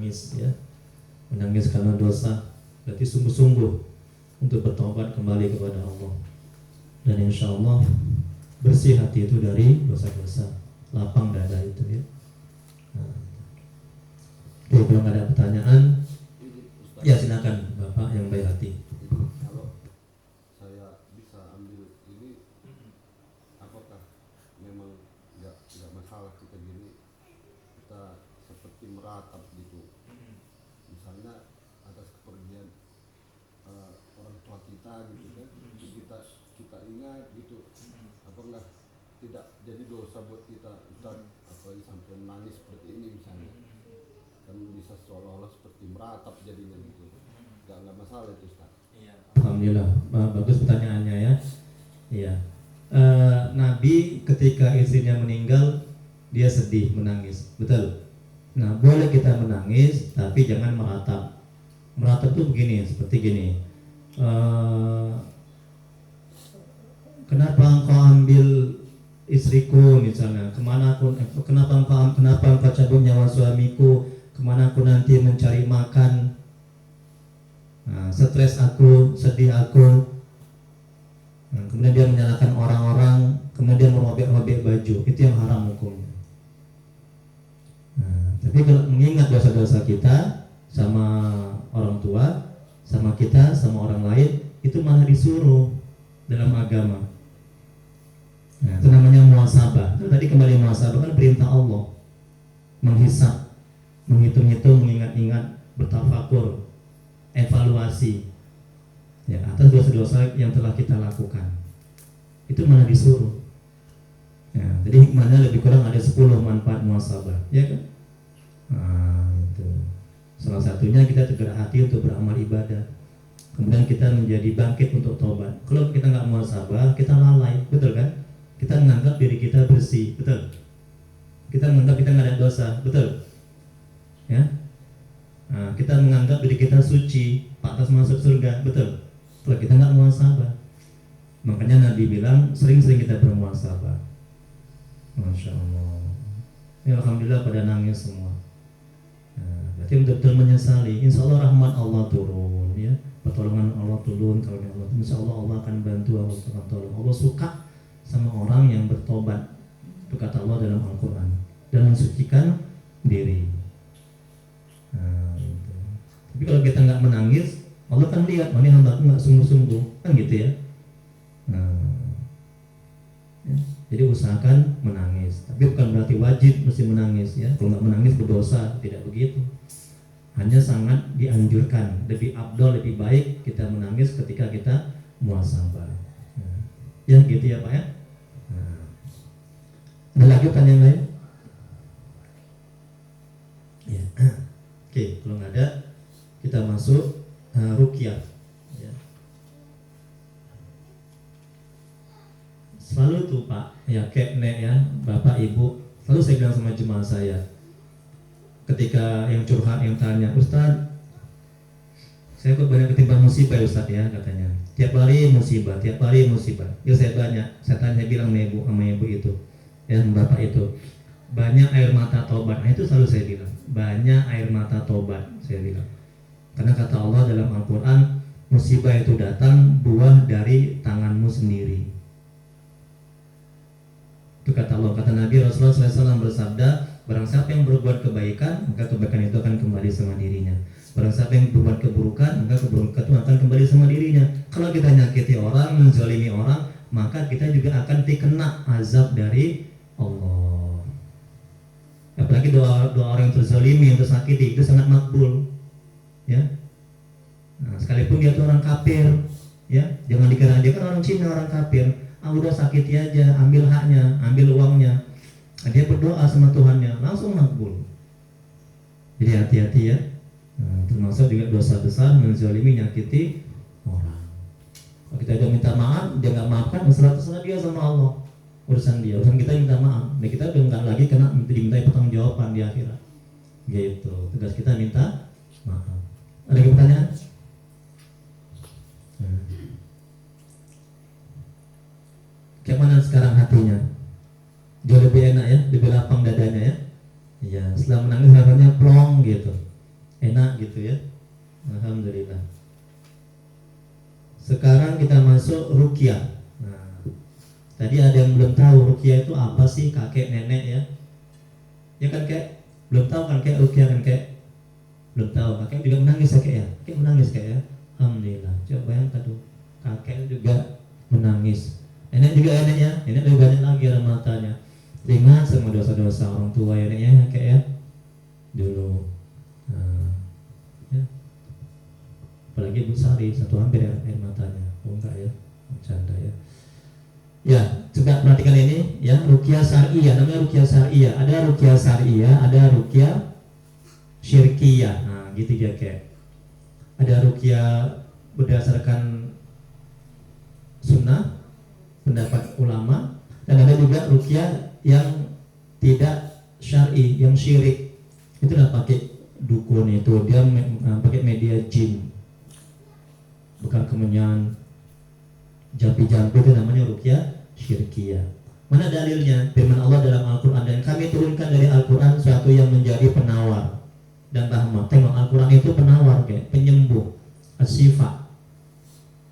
menangis ya, menangis karena dosa, berarti sungguh-sungguh untuk bertobat kembali kepada Allah. Dan insya Allah bersih hati itu dari dosa-dosa, lapang dada itu ya. Nah, oke, kalau nggak ada pertanyaan, ya silakan Bapak yang baik hati. Kalau saya bisa ambil ini, apakah memang nggak masalah kita gini, kita seperti meratap gitu, misalnya atas kepergian orang tua kita gitu kan, kita ingat gitu, apakah tidak jadi dosa buat kita Ustaz, apalagi sampai menangis seperti ini misalnya, kan bisa seolah-olah seperti meratap jadinya gitu, nggak masalah itu Ustaz. Alhamdulillah, bagus pertanyaannya ya. Iya. Nabi ketika istrinya meninggal dia sedih, menangis, betul. Nah, boleh kita menangis, tapi jangan meratap. Meratap tuh begini, seperti gini. Kenapa engkau ambil istriku misalnya? Kenapa engkau cabut nyawa suamiku? Kemana aku nanti mencari makan? Nah, stres aku, sedih aku. Nah, kemudian dia menyalahkan orang-orang, kemudian merobek-robek baju, itu yang haram hukumnya. Nah, tapi kalau mengingat dosa-dosa kita sama orang tua, sama kita, sama orang lain, itu malah disuruh dalam agama. Nah, itu namanya muhasabah. Itu tadi kembali muhasabah kan perintah Allah, menghisab, menghitung-hitung, mengingat-ingat, bertafakur, evaluasi ya atas dosa-dosa yang telah kita lakukan. Itu malah disuruh. Ya, jadi hikmahnya lebih kurang ada 10 manfaat muhasabah, ya kan? Nah, itu. Salah satunya kita tergerak hati untuk beramal ibadah. Kemudian kita menjadi bangkit untuk tobat. Kalau kita nggak muhasabah, kita lalai, betul kan? Kita menganggap diri kita bersih, betul? Kita menganggap kita nggak ada dosa, betul? Ya? Nah, kita menganggap diri kita suci, pantas masuk surga, betul? Kalau kita nggak muhasabah. Makanya Nabi bilang sering-sering kita bermuhasabah. Masya Allah. Ya, alhamdulillah pada nangis semua. Nah, berarti betul-betul menyesali. Insya Allah rahmat Allah turun, ya, pertolongan Allah turun. Kalau Allah, insya Allah Allah akan bantu, Allah akan tolong. Allah suka sama orang yang bertobat, itu kata Allah dalam Al-Quran, dan mensucikan diri. Nah, gitu. Tapi kalau kita nggak menangis, Allah kan lihat mana hamba aku nggak sungguh-sungguh, kan gitu ya. Nah, ya. Jadi usahakan menangis, tapi bukan berarti wajib mesti menangis ya. Kalau nggak menangis berdosa, tidak begitu. Hanya sangat dianjurkan, lebih afdol, lebih baik kita menangis ketika kita muhasabah. Nah, ya gitu ya Pak ya. Nah, ada lagi pertanyaan lain? Ya. Oke, kalau nggak ada, kita masuk ruqyah. Ya. Selalu tuh Pak, ya kayak nek ya, Bapak Ibu, selalu saya bilang sama jemaah saya, ketika yang curhat, yang tanya, Ustadz, saya kok banyak ketimbang musibah ya Ustadz ya, katanya. Tiap hari musibah, tiap hari musibah. Ya saya tanya, bilang sama ibu itu, ya Bapak itu, banyak air mata tobat. Nah, itu selalu saya bilang, banyak air mata tobat, saya bilang. Karena kata Allah dalam Al-Quran, musibah itu datang buah dari tanganmu sendiri. Itu kata Allah. Kata Nabi Rasulullah SAW bersabda, barang siapa yang berbuat kebaikan, maka kebaikan itu akan kembali sama dirinya. Barang siapa yang berbuat keburukan, maka keburukan itu akan kembali sama dirinya. Kalau kita nyakiti orang, menzalimi orang, maka kita juga akan dikena azab dari Allah. Apalagi doa orang yang terzalimi, yang tersakiti, itu sangat makbul. Ya, nah, sekalipun dia itu orang kafir, ya, jangan dikira dia kan orang Cina, orang kafir. Udah sakiti aja, ambil haknya, ambil uangnya. Nah, dia berdoa sama Tuhannya, langsung makbul. Jadi hati-hati ya. Nah, termasuk juga dosa besar menzalimi, nyakiti orang. Kalau kita udah minta maaf, dia nggak maafkan, terserah dia sama Allah. Urusan dia, urusan kita minta maaf. Dan kita udah nggak lagi kena diminta pertanggungjawaban di akhirat. Gitu. Tugas kita minta maaf. Ada pertanyaan? Kayak mana sekarang hatinya? Jauh lebih enak ya, lebih lapang dadanya ya. Iya, setelah menangis rasanya plong gitu. enak gitu ya. Alhamdulillah. Sekarang kita masuk ruqyah. Nah, tadi ada yang belum tahu ruqyah itu apa sih, kakek nenek ya? Ya kan kayak belum tahu kan kayak ruqyah kan kayak belum tahu. Kakek juga menangis ya kayak ya. Kakek menangis kayak ya. Alhamdulillah. Coba bayangkan tuh, kakek juga menangis. Nenek juga ya, neneknya, nenek lebih banyak lagi air matanya. Ingat semua dosa-dosa orang tua ya neneknya kayak ya dulu. Nah, ya. Apalagi Bu Sari satu hampir air matanya. Oh enggak ya, bercanda ya. Ya, coba perhatikan ini ya, ruqyah syariah, namanya ruqyah syariah. Ada ruqyah syariah, ada ruqyah syirkiyah. Nah, gitu dia kayak. Ada ruqyah berdasarkan sunnah, pendapat ulama, dan ada juga ruqyah yang tidak syar'i, yang syirik. Itu udah pakai dukun, itu dia pakai media jin, bukan kemenyan, jampi-jampi, itu namanya ruqyah syirkiyah. Mana dalilnya? Firman Allah dalam Al-Quran, dan kami turunkan dari Al-Quran suatu yang menjadi penawar dan rahmat. Tengok, Al-Quran itu penawar, kayak penyembuh, as-syifa.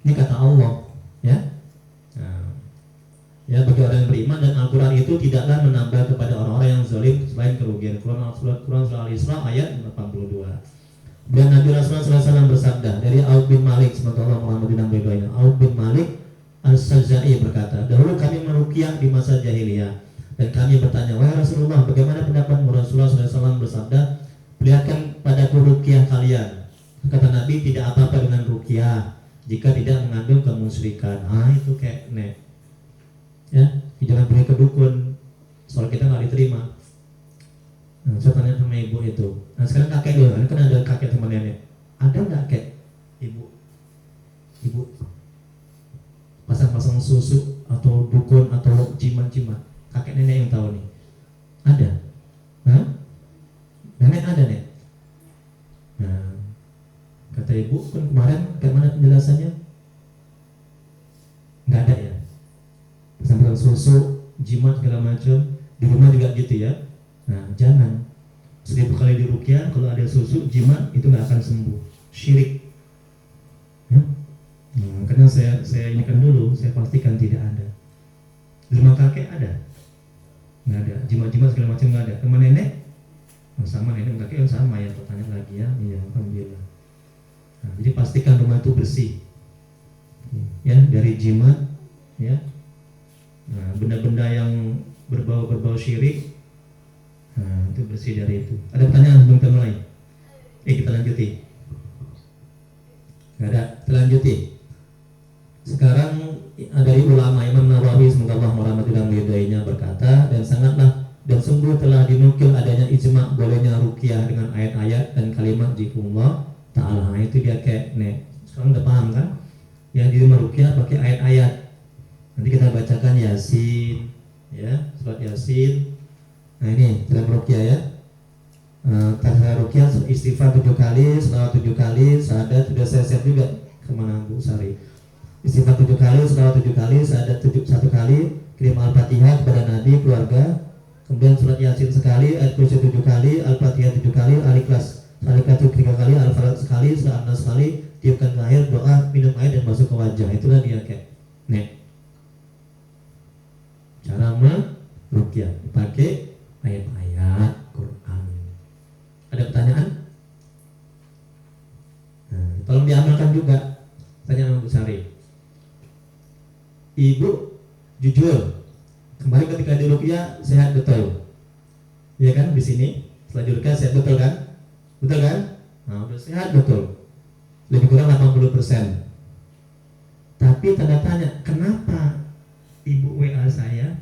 Ini kata Allah, ya. Nah, ya bagi orang yang beriman, dan Al-Quran itu tidaklah menambah kepada orang-orang yang zalim selain kerugian. Quran surah Al-Isra ayat 82. Dan Nabi Rasulullah SAW bersabda dari Auf bin Malik, semoga Allah mengampuni beliau. Auf bin Malik Al-Sajai berkata, dahulu kami meruqyah di masa jahiliyah, dan kami bertanya, wahai Rasulullah, bagaimana pendapatmu? Rasulullah SAW bersabda, perlihatkan padaku ruqyah kalian. Kata Nabi, tidak apa-apa dengan ruqyah jika tidak mengandung kemusyrikan. Itu kayak nek, ya, jangan pergi ke dukun, soal kita nggak diterima. Nah, saya tanya sama ibu itu. Nah, sekarang kakek dulu, kan ada kakek sama nenek. Ada nggak kayak ibu pasang-pasang susu atau dukun atau jimat-jimat? Kakek nenek yang tahu nih. Ada? Hah? Nenek ada nek? Nah, kata ibu kan kemarin kayak mana penjelasannya? Nggak ada ya? Pasang-pasang susu, jimat segala macam. Di rumah juga gitu ya. Nah, jangan 1000 kali diruqyah, kalau ada susu, jimat, itu nggak akan sembuh. Syirik. Ya? Nah, karena saya ini kan dulu, saya pastikan tidak ada. Di rumah kakek ada? Nggak ada. Jimat-jimat segala macam nggak ada. Sama nenek? Nah, sama nenek dan kakek yang sama ya. Pertanyaan lagi ya. Iya, alhamdulillah. Nah, jadi pastikan rumah itu bersih. Ya, dari jimat, ya. Nah, benda-benda yang berbau syirik, nah, itu bersih dari itu. Ada pertanyaan sebelum kita mulai? Kita lanjuti. Nggak ada, kita lanjuti. Sekarang dari ulama Imam Nawawi, semoga Allah merahmatinya, berkata, dan sungguh telah dinukil adanya ijma bolehnya ruqyah dengan ayat-ayat dan kalimat zikrullah ta'ala. Itu dia kayak nek. Sekarang udah paham kan? Yang di rumah ruqyah pakai ayat-ayat. Nanti kita bacakan Yasin, ya, surat Yasin. Nah ini dalam ruqyah ya. Tasbih ruqyah istighfar 7 kali, selawat 7 kali, syahadat sudah saya share juga kemana Bu Sari. Istighfar 7 kali, selawat 7 kali, syahadat 1 kali, kirim Al-Fatihah kepada Nabi, keluarga. Kemudian surat Yasin sekali, ayat kursi 7 kali, Al-Fatihah 7 kali, Al-Ikhlas 3 kali, Al-Falaq sekali, Surah An-Nas sekali, tiupkan ke air, doa, minum air dan masuk ke wajah. Itulah dia kayak cara meruqyah pakai ayat-ayat Quran. Ada pertanyaan? Nah, tolong diamalkan juga. Tanya Bu Sari. Ibu jujur, kemarin ketika di ruqyah sehat betul, ya kan? Di sini setelah di ruqyah sehat betul kan? Betul kan? Nah, udah sehat betul, lebih kurang 80%. Tapi tanda tanya, kenapa ibu WA saya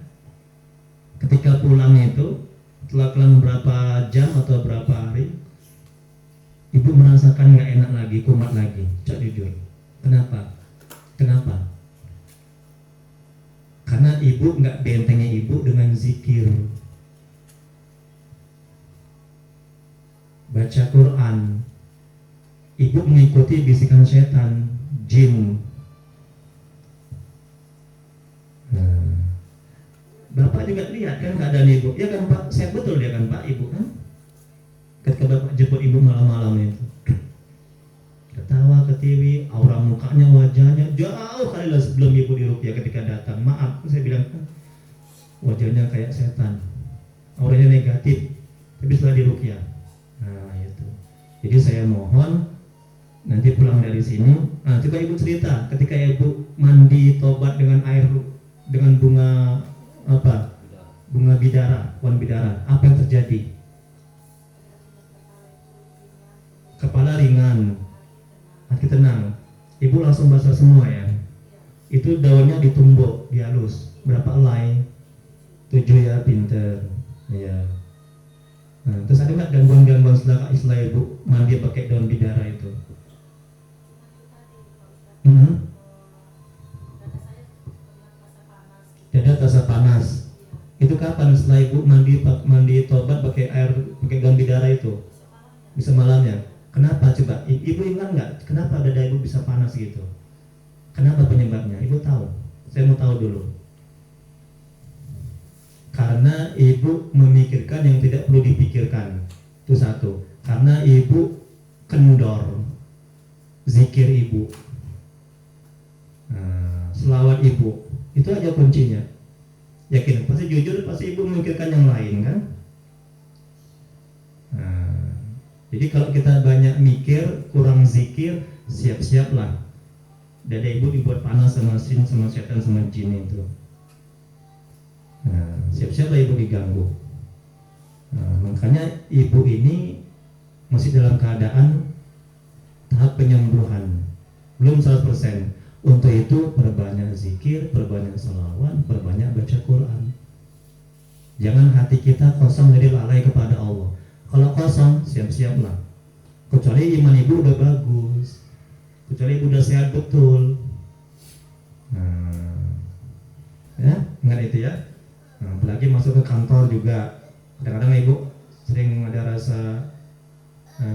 ketika pulang itu setelah kelang berapa jam atau berapa hari, ibu merasakan nggak enak lagi, kumat lagi? Cak jujur, kenapa? Karena ibu nggak bentengnya ibu dengan zikir, baca Quran. Ibu mengikuti bisikan setan, jin. Bapak juga lihat kan keadaan ibu, ya kan Pak, sehat betul dia kan Pak, ibu kan? ketika bapak jemput ibu malam-malam itu, ketawa ke TV, aura mukanya, wajahnya jauh kali lah sebelum ibu diruqyah. Ketika datang, maaf saya bilang, wajahnya kayak setan, auranya negatif, tapi setelah diruqyah, nah itu. Jadi saya mohon nanti pulang dari sini, coba ibu cerita ketika ibu mandi tobat dengan air, dengan bunga apa, bunga bidara, wan bidara, apa yang terjadi? Kepala ringan, hati tenang, ibu langsung basah semua ya. Itu daunnya ditumbuk, dihalus, berapa helai? 7 ya, pinter ya. Nah, terus ada nggak gangguan-gangguan setelah ibu mandi pakai daun bidara itu? Dada terasa panas. Itu kapan setelah ibu mandi tobat pakai air, pakai daun bidara itu? Bisa malamnya. Kenapa coba? Ibu ingat nggak? Kenapa dada ibu bisa panas gitu? Kenapa penyebabnya? Ibu tahu? Saya mau tahu dulu. Karena ibu memikirkan yang tidak perlu dipikirkan. Itu satu. Karena ibu kendor zikir ibu, selawat ibu. Itu aja kuncinya. Yakin? Pasti jujur, pasti ibu memikirkan yang lain kan? Jadi kalau kita banyak mikir, kurang zikir, siap-siaplah dada ibu dibuat panas sama sin, sama setan, sama jin itu. Siap-siaplah ibu diganggu. Makanya ibu ini masih dalam keadaan tahap penyembuhan, belum 100%. Untuk itu perbanyak zikir, perbanyak salawat, perbanyak baca Quran. Jangan hati kita kosong jadi lalai kepada Allah. Kalau kosong, siap-siaplah. Kecuali iman ibu udah bagus, kecuali ibu udah sehat betul. Ya, ingat itu ya. Apalagi masuk ke kantor juga, kadang-kadang ibu sering ada rasa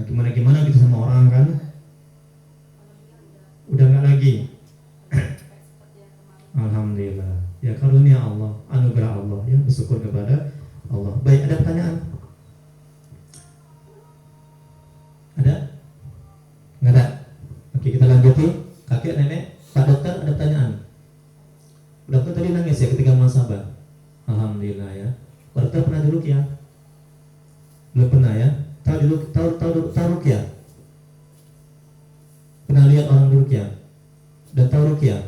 gimana-gimana gitu sama orang kan. Udah nggak lagi. Alhamdulillah. Ya karunia Allah, anugerah Allah, ya bersyukur kepada Allah. Baik, ada pertanyaan? Ada? Nggak ada? Oke, kita lanjuti. Kakek, nenek, Pak Dokter, ada pertanyaan? Dokter tadi nangis ya ketika muhasabah. Alhamdulillah ya. Pak Dokter pernah dulu ya? Belum pernah ya? Tahu ruqyah? Pernah lihat orang ruqyah? Dan tahu ruqyah?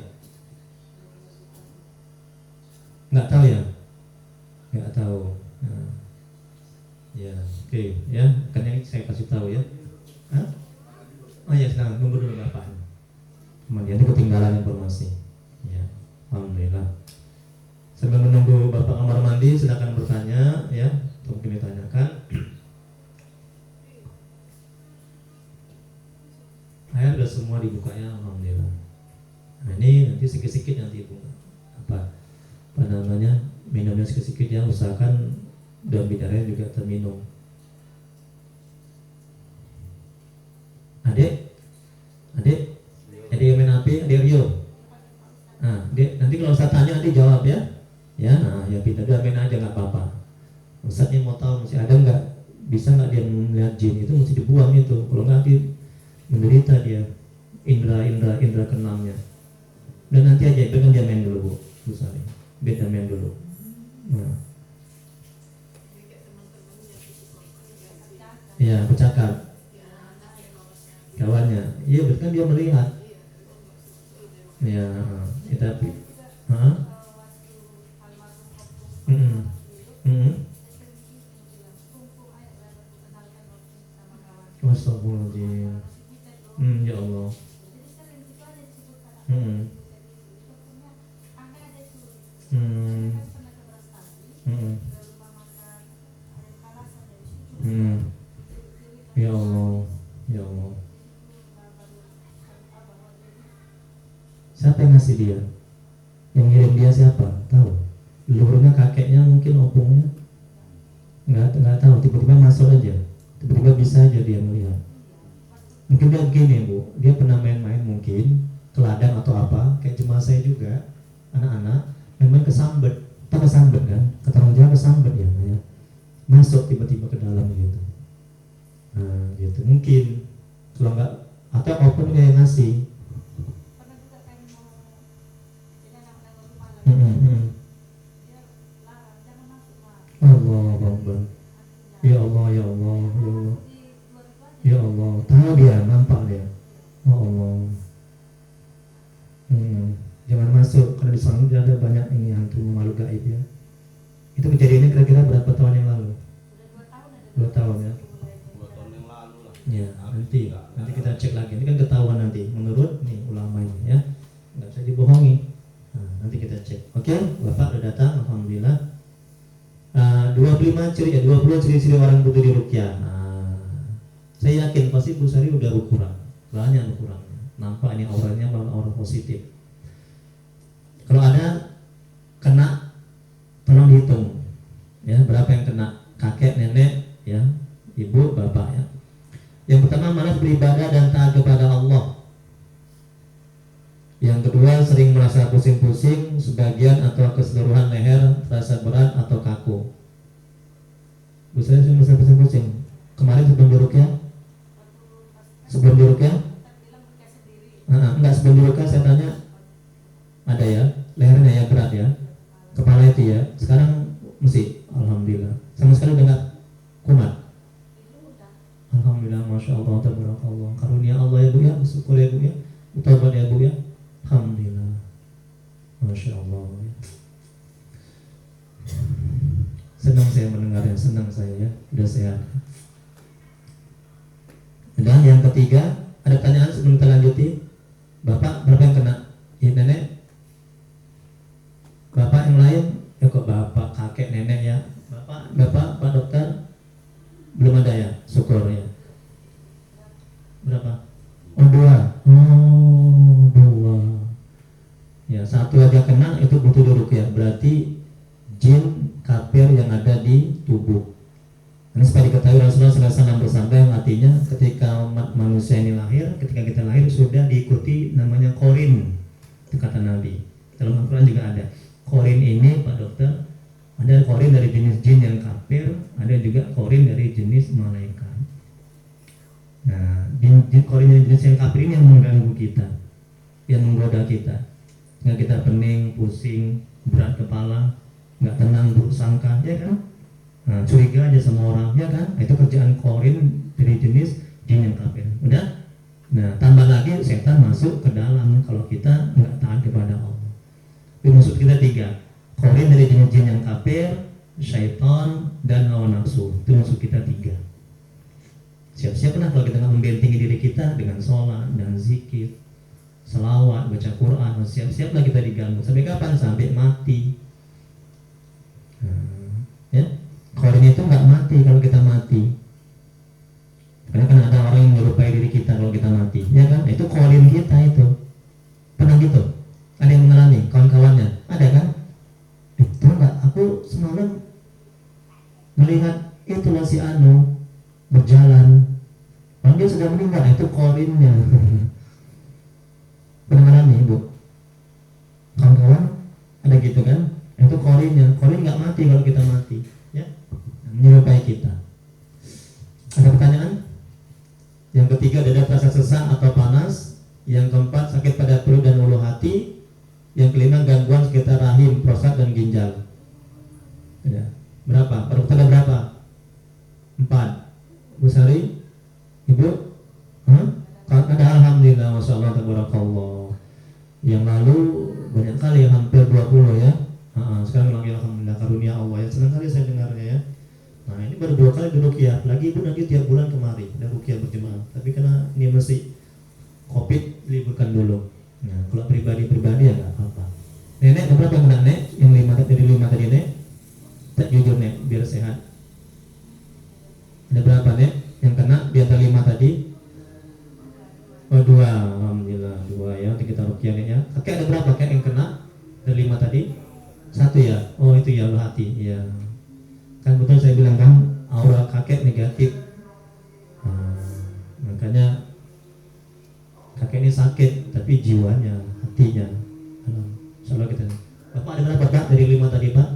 Nggak tahu ya? Nggak tahu. Ya, oke ya. Karena saya kasih tahu ya. Hah? Oh ya, silahkan nunggu dulu Bapak. Kemudian ketinggalan informasi. Ya, alhamdulillah. Sambil menunggu Bapak kamar mandi, silakan bertanya ya, untuk ditanyakan. Air udah semua dibuka ya, alhamdulillah. Nah ini nanti sikit-sikit nanti ibu apa namanya, minumnya sikit-sikit ya, usahakan daun bidaranya juga terminum. Adik yang main api, adik Rio. Dek, nanti kalau saya tanya nanti jawab ya. Ya, ya pindah udah main aja nggak apa-apa. Ustaznya mau tahu masih ada nggak, bisa nggak dia melihat jin itu, mesti dibuang itu. Kalau nggak nanti menderita dia indra keenamnya. Dan nanti aja itu kan dia main dulu Bu Sari. Biar dia main dulu. Ya, bercakap. Kawannya, iya betul kan dia melihat. Ya, tapi, Astagfirullahaladzim. Ya Allah. Ya Allah, ya Allah. Siapa yang ngasih dia? Yang ngirim dia siapa? Tahu? Leluhurnya, kakeknya, mungkin opungnya? Nggak tahu. Tiba-tiba masuk aja. Tiba-tiba bisa aja dia melihat. Mungkin dia gini Bu, dia pernah main-main mungkin ke ladang atau apa, kayak jemaah saya juga, anak-anak main-main kesambet. Tahu kesambet kan? Kata orang Jawa kesambet ya. Masuk tiba-tiba ke dalam gitu. Nah, gitu mungkin kalau nggak atau open kayak ngasih. Pernah juga kan mau jadi anak-anak rumah lagi. Hmm. Dia larang, jangan masuk mah. Allah Akbar. Hantunya. Ya Allah, ya Allah, ya Allah, Masuk di luar itu aja. ya Allah. Tahu dia, nampak dia. Oh Allah. Jangan masuk karena di sana ada banyak ini hantu makhluk gaib ya. Itu kejadiannya kira-kira berapa tahun yang lalu? Udah 2 tahun ada. 2 tahun ya. Mulai 2 tahun yang lalu lah. Ya, nanti kita cek lagi. Ini kan ketahuan nanti menurut nih ulama ini ya. Nggak bisa dibohongi. Nah, nanti kita cek. Oke, Bapak udah datang, alhamdulillah. 25 ciri, 20 ciri-ciri orang butuh diruqyah. Saya yakin pasti Bu Sari udah berkurang. Banyak berkurang. Nampak ini auranya malah aura positif. Kalau ada kena, tolong dihitung ya berapa yang kena, kakek, nenek, ya, ibu, bapak ya. Yang pertama, malas beribadah dan taat kepada Allah. Yang kedua, sering merasa pusing-pusing, sebagian atau keseluruhan leher terasa berat atau kaku. Bu saya sering merasa pusing-pusing. Kemarin sebelum diruqyah, sebelum diruqyah, bilang kayak sendiri. enggak sebelum diruqyah saya tanya, ada ya, lehernya ya berat ya, kepala itu ya. Sekarang mesti, alhamdulillah, sama sekali udah nggak kumat. Itu udah. Alhamdulillah, masya Allah, tabarakallah, karunia Allah ya Bu ya, syukur ya Bu ya, utobat ya Bu ya, alhamdulillah, masya Allah. Senang saya mendengarnya, senang saya ya, udah sehat. Dan yang ketiga, ada pertanyaan sebelum kita lanjuti. Bapak berapa yang kena? Ya, nenek? Bapak yang lain? Ya kok bapak, kakek, nenek ya? Bapak, Pak Dokter? Belum ada ya? Syukur ya. Berapa? Oh 2. Oh 2. Ya, 1 aja kena itu butuh diruqyah. Berarti jin kafir yang ada di tubuh. Ini supaya diketahui Rasulullah SAW bersabda yang artinya ketika umat manusia ini lahir, ketika kita lahir sudah diikuti namanya korin. Itu kata Nabi. Dalam Al-Quran juga ada. Korin ini Pak Dokter, ada korin dari jenis jin yang kafir, ada juga korin dari jenis malaikat. Nah, korin dari jenis yang kafir ini yang mengganggu kita, yang menggoda kita, sehingga kita pening, pusing, berat kepala, nggak tenang, buruk sangka, ya kan? Nah, curiga aja sama orang, ya kan? Itu kerjaan korin dari jenis jin yang kafir. Udah? Nah, tambah lagi setan masuk ke dalam kalau kita nggak taat kepada Allah. Itu maksud kita 3. Korin dari jenis jin yang kafir, syaitan, dan hawa nafsu. Itu maksud kita 3. Siap-siap lah kalau kita nggak membentengi diri kita dengan sholat dan zikir, selawat, baca Quran. Siap-siaplah kita diganggu. Sampai kapan? Sampai mati. Ya, korin itu nggak mati kalau kita mati. Karena kan ada orang yang menyerupai diri kita kalau kita mati, ya kan? Itu korin kita itu. Pernah gitu? Ada yang mengalami? Kawan-kawannya? Ada kan? Itu enggak, aku semalam melihat itulah si Anu berjalan. Orang dia sudah meninggal, itu korinnya. Pernah mengalami, Bu? Kawan-kawan? Ada gitu kan? Itu korinnya. Korin nggak mati kalau kita mati, ya? Menyerupai kita. Ada pertanyaan? Yang ketiga, dada terasa sesak atau panas. Yang keempat, sakit pada perut dan ulu hati. Yang kelima, gangguan sekitar rahim, prostat dan ginjal. Ya. Berapa? Pada dokter ada berapa? 4. Bu Sari? Ibu? Ada, alhamdulillah, masya Allah, tabarakallah. Yang lalu banyak kali, hampir 20 ya. Sekarang lagi alhamdulillah, karunia Allah ya. Senang kali saya dengarnya ya. Nah, ini baru 2 kali diruqyah. Lagi ibu nanti tiap bulan kemari dan ruqyah berjemaah. Tapi karena ini masih Covid, liburkan dulu. Nah, kalau pribadi-pribadi ya nggak apa-apa. Nenek berapa yang kena, Nek? Yang 5 dari 5 tadi, Nek? Tak jujur, Nek, biar sehat. Ada berapa, Nek? Yang kena di antara 5 tadi? Oh 2, alhamdulillah 2 ya. Nanti kita ruqyah, Nek ya. Kakek ada berapa, Kakek yang kena dari 5 tadi? 1 ya? Oh itu ya, ulu hati ya. Kan betul saya bilang kan, aura kakek negatif. Makanya kakek ini sakit, tapi jiwanya, hatinya. Insyaallah kita. Bapak ada berapa, Pak? Dari 5 tadi, Pak?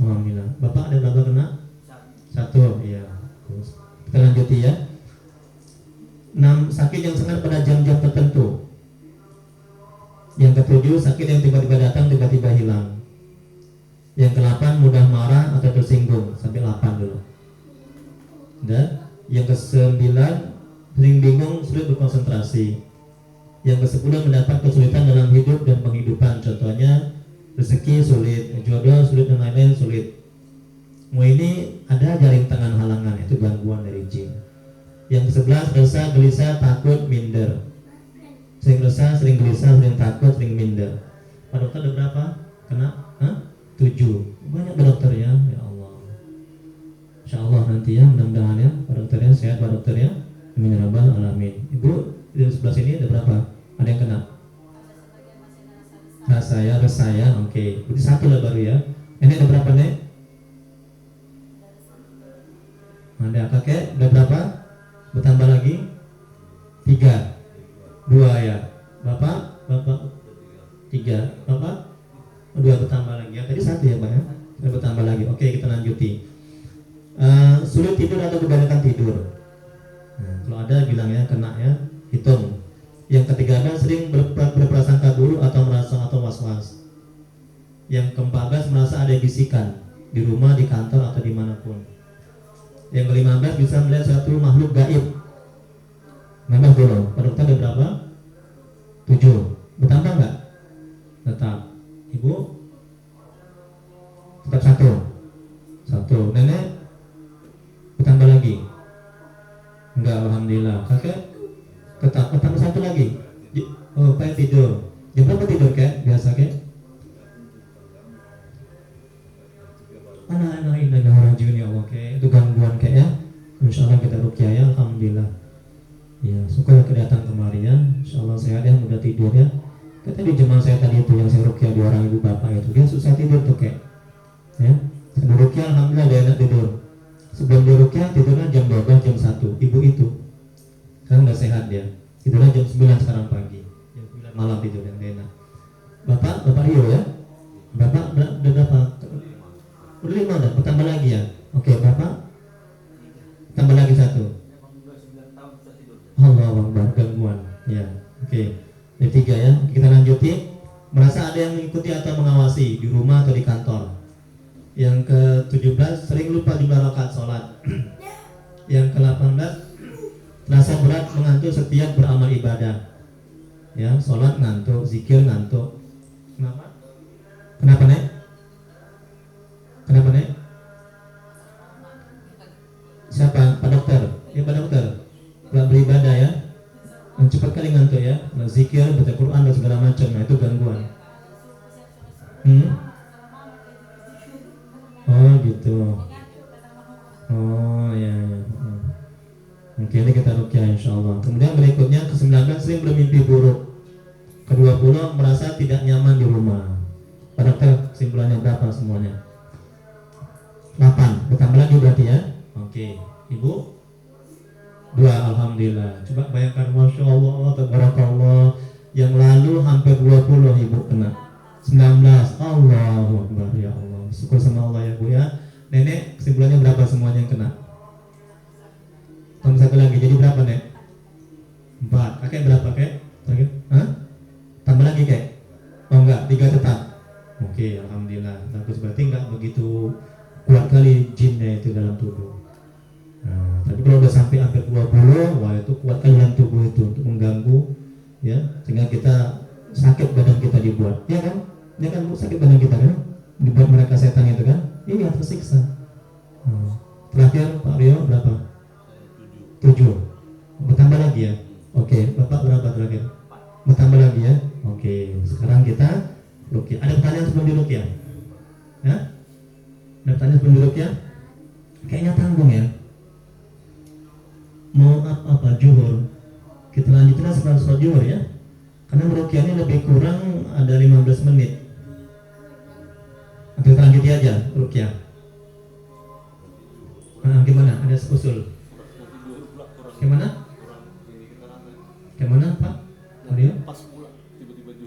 Alhamdulillah. Bapak ada berapa kena? 1. Iya. Kita lanjuti ya. sakit yang sangat pada jam-jam tertentu. Yang ketujuh, sakit yang tiba-tiba datang, tiba-tiba hilang. Yang ke-8, mudah marah atau tersinggung, sampai 8 dulu. Dan yang ke-9, sering bingung, sulit berkonsentrasi. Yang ke-10, mendapat kesulitan dalam hidup dan penghidupan. Contohnya rezeki sulit, jodoh sulit, dan lain-lain sulit. Semua ini ada jaring tangan halangan, itu gangguan dari jin. Yang ke-11, resah, gelisah, takut, minder. Sering resah, sering gelisah, sering takut, sering minder. Pak dokter ada berapa? Kena? 7. Banyak Pak dokter ya, ya Allah. Insya Allah nanti ya, mudah-mudahan ya Pak dokter ya, sehat Pak dokter ya. Amin ya rabbal alamin. Ibu di sebelah sini ada berapa? Ada yang kena? Resah ya, oke. Berarti 1 lah baru ya. Ini ada berapa nih? Ada kakek, ada berapa? Bertambah lagi? 3. 2 ya. Bapak 3. Bapak 2 bertambah lagi ya. Tadi 1 ya Pak ya. Ada bertambah lagi. Oke, kita lanjuti. Sulit tidur atau kebanyakan tidur. Nah, kalau ada bilangnya kena ya. Hitung. Yang ke-13, sering berprasangka buruk atau merasa atau was-was. Yang ke-14, merasa ada bisikan di rumah, di kantor atau dimanapun. Yang ke-15, bisa melihat satu makhluk gaib. 15 dulu. Pada dokter ada berapa? 7. Bertambah nggak? Tetap. Ibu? Tetap 1. Nenek? Bertambah lagi? Enggak, alhamdulillah. Kakek? Tetap. Bertambah 1 lagi? Oh, kayak tidur. Jam berapa tidur kek? Biasa kek? Anak-anak ini orang ya Allah kek. Itu gangguan kek ya. Insya Allah kita rukyah ya, alhamdulillah. Ya, syukur kedatang kemari ya. Insya Allah sehat ya, mudah tidur ya. Kata di jemaah saya tadi itu yang saya rukyah di orang ibu bapak itu, dia susah tidur tuh kek. Ya, sebelum rukyah alhamdulillah dia enak tidur. Sebelum dia rukyah tidurnya jam 12, jam 1. Ibu itu kan nggak sehat dia. Tidurnya jam 9 sekarang pagi. Jam 9 malam tidur yang dia enak. Bapak Rio ya. Bapak udah berapa? Udah 5 udah, bertambah lagi ya. Oke, Bapak tambah lagi 1. Allah Akbar, gangguan. Ya, oke. Yang 3 ya. Kita lanjuti. Merasa ada yang mengikuti atau mengawasi di rumah atau di kantor. Yang ke-17, sering lupa jumlah rakaat sholat. Yang ke-18, rasa berat mengantuk setiap beramal ibadah. Ya, sholat ngantuk, zikir ngantuk. Kenapa? Kenapa Nek? Kenapa Nek? Siapa? Pak dokter? Ya Pak dokter. Kalau beribadah ya, cepat kali ngantuk ya, zikir, baca Quran dan segala macam, nah itu gangguan. Oh gitu. Oh ya. Oke, ini kita rukyah insya Allah. Kemudian berikutnya ke-19, sering bermimpi buruk. Ke-20, merasa tidak nyaman di rumah. Pak dokter, kesimpulannya berapa semuanya? 8. Bertambah lagi berarti ya. Oke, Ibu? 2, alhamdulillah. Coba bayangkan, masya Allah, tabarakallah. Yang lalu hampir 20 ibu kena. 19, Allahu Akbar ya Allah. Syukur sama Allah ya Bu ya. Nenek, kesimpulannya berapa semuanya yang kena? Tambah 1 lagi, jadi berapa Nek? 4. Kakek berapa kek? Tambah lagi kek? Oh enggak, 3 tetap. Oke, alhamdulillah. Bagus, berarti enggak begitu kuat kali jinnya itu dalam tubuh. Nah, tapi kalau udah sampai hampir 20, wah itu kuat kali dalam tubuh itu untuk mengganggu ya, sehingga kita sakit badan kita dibuat. Ya kan? Ya kan sakit badan kita kan? Dibuat mereka setan itu kan? Iya, tersiksa. Terakhir Pak Rio berapa? 7. Bertambah lagi ya? Oke, Bapak berapa terakhir? Bertambah lagi ya? Oke, sekarang kita rukyah. Ada pertanyaan sebelum dirukyah? Ya? Ada pertanyaan sebelum dirukyah? Kayaknya tanggung ya. Mau apa juhur? Kita lanjutin setelah sholat juhur ya. Karena merukyahnya lebih kurang ada 15 menit. Atau kita lanjutin aja rukyah. Gimana? Ada usul? Gimana? Gimana Pak? Mario?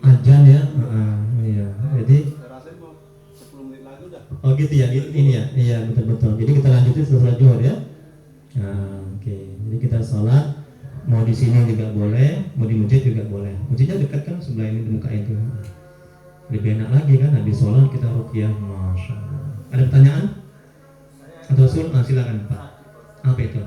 Ajan ya? Iya. Jadi oh gitu ya, ini ya, iya betul-betul. Jadi kita lanjutin setelah juhur ya. Oke. Jadi kita sholat, mau Mau di sini juga boleh, mau di masjid juga boleh. Masjidnya dekat kan sebelah ini di muka itu. Lebih enak lagi kan, habis sholat kita ruqyah. Masya Allah. Ada pertanyaan? Atau usul? Silakan Pak. Apa itu?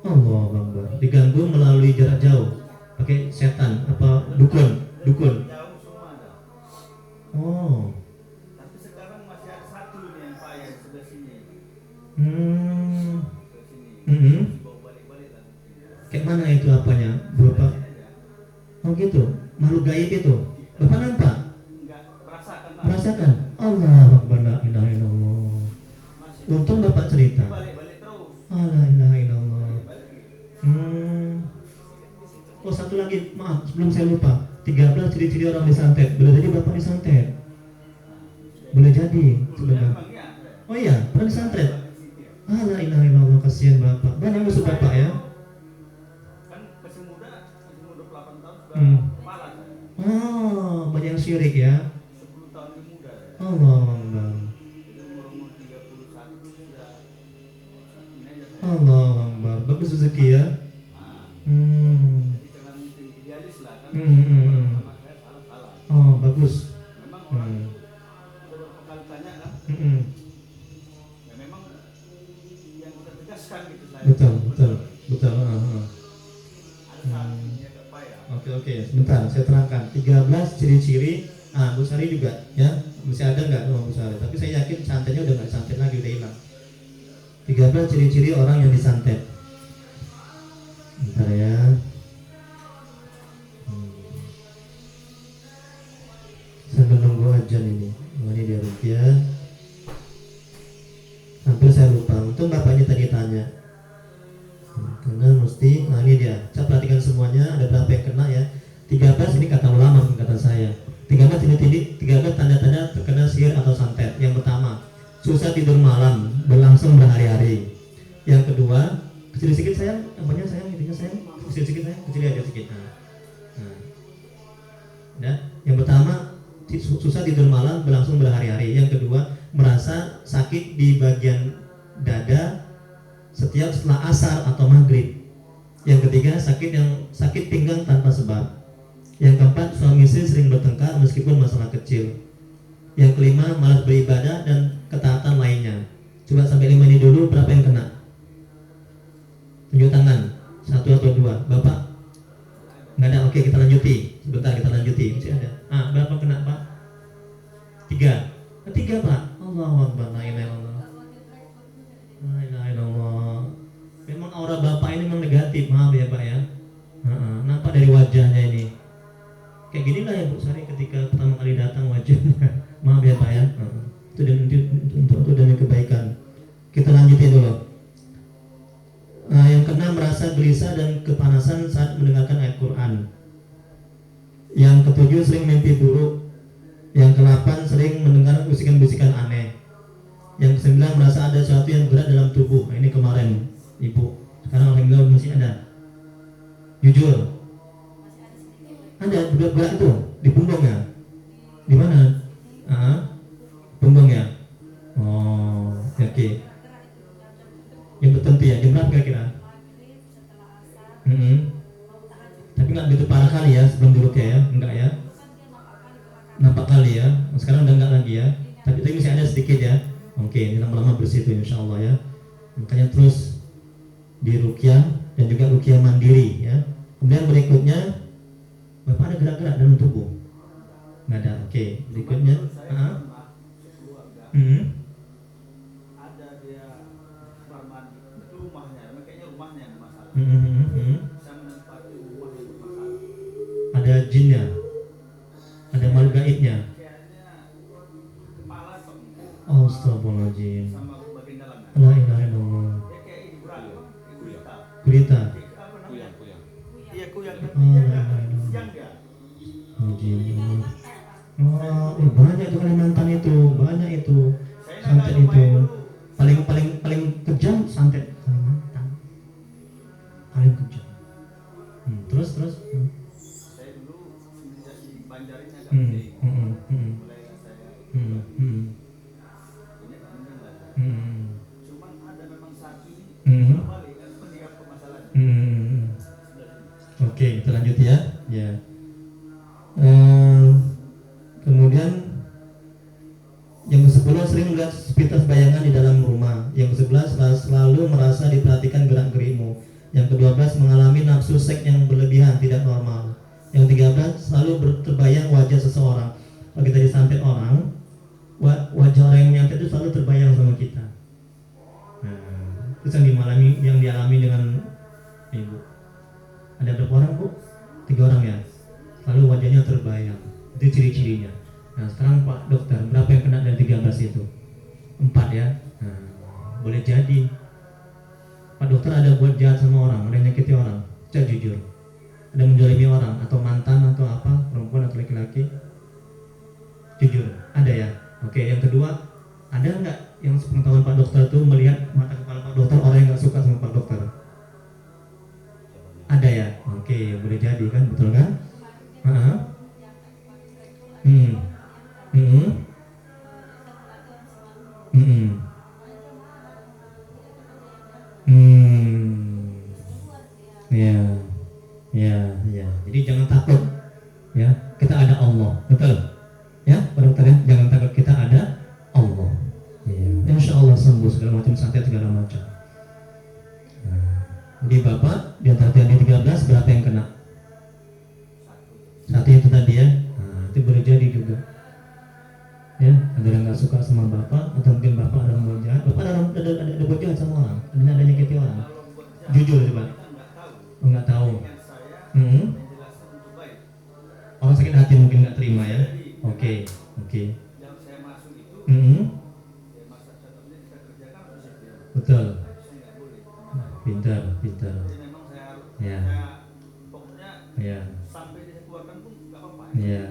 Allah Akbar. Diganggu melalui jarak jauh. Pakai setan apa dukun? Dukun. Oh. Tapi sekarang masih ada satu nih yang Pak yang sebelah sini. Bawa balik-balik lah. Kayak mana itu apanya? Bapak? Oh gitu. Makhluk gaib itu. Bapak nampak? Enggak merasakan. Merasakan? Allah Akbar, la ilaha illallah. Untung Bapak cerita. Balik-balik terus. La ilaha illallah. Oh satu lagi, maaf sebelum saya lupa. 13 ciri-ciri orang disantet. Boleh jadi Bapak disantet. Boleh jadi sebenarnya. Oh iya, pernah disantet. La ilaha illallah, kasihan Bapak. Banyak musuh Bapak ya. Kan masih muda 28 tahun sudah Hmm. kepala saya. Oh, banyak yang syirik ya. 10 tahun lebih muda saya. Allah Akbar. Jadi umur 31 sudah ini aja saya. Allah Akbar. Bagus rezeki ya. Jadi jangan mungkin idealis lah kan. Sama saya salah. Oh, bagus. Memang orang beberapa kali tanya kan. Ya memang yang kita tegaskan gitu saya. Betul. Ada saatnya agak payah. Oke, sebentar saya terangkan. 13 ciri-ciri. Bu Sari juga ya. Masih ada nggak Bu Sari? Tapi saya yakin santetnya udah nggak santet lagi, udah hilang. 13 ciri-ciri orang yang disantet. Bentar ya. Sambil nunggu ajan ini. Ini dia rupiah. Hampir saya lupa. Untung bapaknya tadi tanya. Karena mesti, nah ini dia. Saya perhatikan semuanya. Ada berapa yang kena ya? 13 ini kata ulama, bukan kata saya. 13 tanda-tanda terkena sihir atau santet. Yang pertama, susah tidur malam, berlangsung berhari-hari. Yang kedua, kecil sedikit sayang, apanya sayang, intinya sayang, kecil sedikit sayang, kecil aja sedikit. Nah, yang pertama susah tidur malam, berlangsung berhari-hari. Yang kedua, merasa sakit di bagian dada setiap setelah asar atau maghrib. Yang ketiga, sakit pinggang tanpa sebab. Yang keempat, suami istri sering bertengkar meskipun masalah kecil. Yang kelima, malas beribadah dan ketaatan lainnya. Coba sampai 5 ini dulu, berapa yang kena? Tunjuk tangan, 1 atau 2. Bapak? Nggak ada, oke kita lanjuti. Sebentar kita lanjuti, masih ada. Berapa kena Pak? 3. 3 Pak. Allahu Akbar, la ilaha illallah. La ilaha illallah. Memang aura Bapak ini memang negatif, maaf ya Pak ya. Nampak dari wajahnya ini. Kayak gini lah ya Bu Sari ketika pertama kali datang wajahnya. Maaf ya Pak ya. Itu demi kebaikan. Kita lanjutin dulu. Yang keenam, merasa gelisah dan kepanasan saat mendengarkan ayat Quran. Yang ketujuh, sering mimpi buruk. Yang kedelapan, sering mendengar bisikan-bisikan aneh. Yang kesembilan, merasa ada sesuatu yang berat dalam tubuh. Ini kemarin Ibu. Sekarang alhamdulillah masih ada. Jujur. Ada berat itu di punggung ya? Di mana? Punggung ya? Oh, oke. Yang tertentu ya, jam berapa kira-kira? Tapi nggak begitu parah kali ya sebelum dulu ya? Enggak ya? Nampak kali ya? Sekarang udah enggak lagi ya? Tapi masih ada sedikit ya? Oke, ini lama-lama bersih itu insya Allah ya. Makanya terus di ruqyah dan juga ruqyah mandiri ya. Kemudian berikutnya, Bapak ada gerak-gerak dalam tubuh? Nggak ada, oke. Berikutnya, ada dia mandi, itu rumahnya, kayaknya rumahnya yang masalah. Saya menempati rumah yang bermasalah. Ada jinnya, ada makhluk gaibnya. Kayaknya kepala sok. Astagfirullahaladzim. Sama bagian dalamnya. La ilaha illallah. Ya kayak ini berani, gurita. Gurita. Apa namanya? Kuyang. Iya kuyang. Yang dia. Jin. Banyak tuh Kalimantan itu, banyak itu santet itu. Paling kejam santet Kalimantan. Paling kejam. Terus. Saya dulu semenjak di Banjarin agak gede. Mulai saya ini tak mendengar. Cuman ada memang satu ini balik kan pendiam kemana Hmm. Oke, kita lanjut ya. Ya. Kemudian yang ke-10 sering melihat sepintas bayangan di dalam rumah. Yang ke-11 selalu merasa diperhatikan gerak-gerikmu. Yang ke-12 mengalami nafsu seks yang berlebihan, tidak normal. Yang ke-13 selalu terbayang wajah seseorang. Kalau kita disantet orang, wajah orang yang nyantet itu selalu terbayang sama kita. Nah, itu yang dialami dengan ibu. Ada berapa orang, Bu? 3 orang ya. Lalu wajahnya terbayang. Itu ciri-cirinya. Nah, sekarang Pak Dokter, berapa yang kena dari 13 itu? 4 ya. Nah, boleh jadi Pak Dokter ada buat jahat sama orang, ada yang nyakiti orang. Saya jujur. Ada menzalimi orang atau mantan atau apa, perempuan atau laki-laki. Jujur, ada ya. Oke, yang kedua, ada nggak yang sepengetahuan Pak Dokter itu melihat mata kepala Pak Dokter orang yang nggak suka sama Pak Dokter? Ada ya. Oke, boleh jadi kan, betul kan? Heeh. Hmm. Hmm. Hmm. Hmm. Ya. Ya, ya. Jadi jangan takut. Ya, kita ada Allah. Betul? Ya, Pak Dokter ya, jangan takut, kita ada Allah. Ya. Insya Allah sembuh segala macam santet segala macam. Nah, jadi Bapak di antara yang 13 berapa yang kena? Satu itu tadi ya. Nah, itu boleh jadi juga. Ya, ada yang nggak suka sama Bapak atau mungkin Bapak ada yang buat jahat. Bapak ada buat jahat sama orang, ada nyakiti orang. Jujur coba. Oh, nggak tahu. Orang sakit hati mungkin nggak terima ya. Oke. Yang saya masuk itu, ya masa contohnya kita kerjakan harus itu. Betul. Saya nggak boleh. Pintar. Jadi memang saya harus, Ya. saya pokoknya Ya. sampai dia keluarkan pun nggak apa-apa. Ya.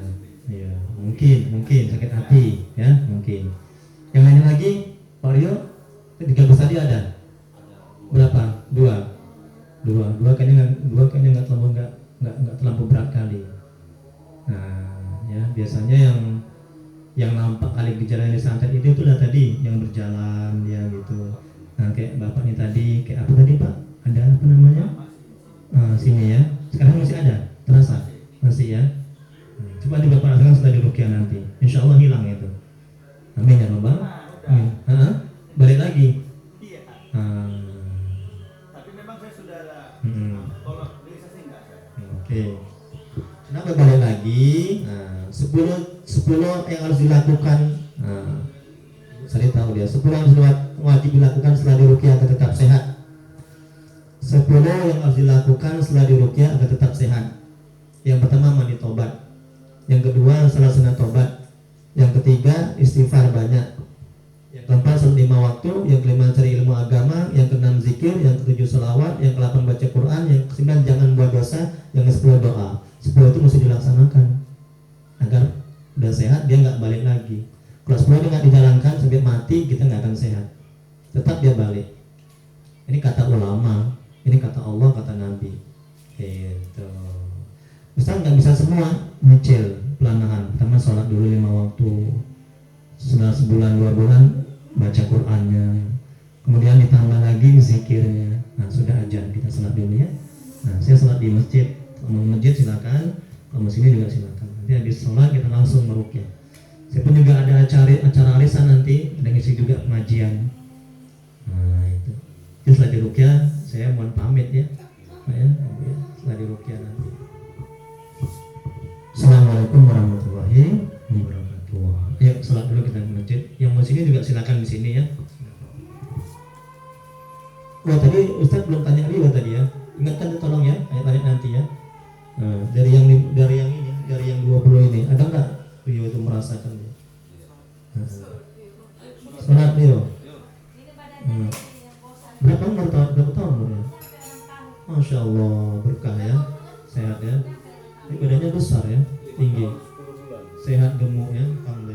Ya. Mungkin sakit hati ya, mungkin. Yang lain lagi, Pak Rio, 13 tadi ada? Berapa? Dua kayaknya nggak terlalu berat kali. Nah, ya biasanya yang nampak kali gejala yang disantet itu itulah tadi yang berjalan ya gitu. Nah, kayak bapak ini tadi, kayak apa tadi Pak? Ada apa namanya? Sini ya. Sekarang masih ada? Terasa? Masih ya. Nah, coba di bapak rasakan setelah diruqyah nanti. Insya Allah hilang itu. Amin ya Rabbal. Amin. Balik lagi. Iya. Tapi memang saya sudah ada. Kalau bisa sih enggak saya. Oke. Kenapa balik lagi? Nah, 10 yang harus dilakukan. Nah, saya tahu dia 10 yang wajib dilakukan setelah diruqyah agar tetap sehat. 10 yang harus dilakukan setelah diruqyah agar tetap sehat. Yang pertama mandi tobat. Yang kedua salat sunat tobat. Yang ketiga istighfar banyak. Yang keempat salat 5 waktu. Yang kelima cari ilmu agama. Yang keenam zikir. Yang ketujuh selawat. Yang ke-8 baca Quran. Yang ke-9 jangan buat dosa. Yang ke-10 doa. 10 itu mesti dilaksanakan agar udah sehat dia nggak balik lagi. Kalau 10 itu nggak dijalankan sampai mati kita nggak akan sehat. Tetap dia balik. Ini kata ulama. Ini kata Allah, kata Nabi. Gitu. Ustaz nggak bisa semua, nyicil pelanahan. Pertama sholat dulu 5 waktu. Setelah sebulan 2 bulan baca Qur'annya. Kemudian ditambah lagi zikirnya. Nah sudah ajan kita sholat dulu ya. Nah saya sholat di masjid. Kalau mau masjid silakan. Kalau mau sini juga silakan. Nanti habis sholat kita langsung meruqyah. Saya pun juga ada acara arisan nanti. Ada ngisi juga pengajian. Nah itu. Jadi setelah diruqyah saya mohon pamit ya. Nah, ya. Setelah diruqyah nanti. Assalamualaikum warahmatullahi wabarakatuh. Ayo sholat dulu kita ke masjid. Yang mau sini juga silakan di sini ya. Wah tadi Ustaz belum tanya Rio tadi ya. Ingatkan tolong ya, tanya nanti ya. Nah, dari yang 20 ini ada nggak Rio itu merasakan ya? Sholat Rio. Berapa tahun umurnya? Masya Allah berkah ya, sehat ya. Ini badannya besar ya, tinggi, sehat gemuk ya, alhamdulillah.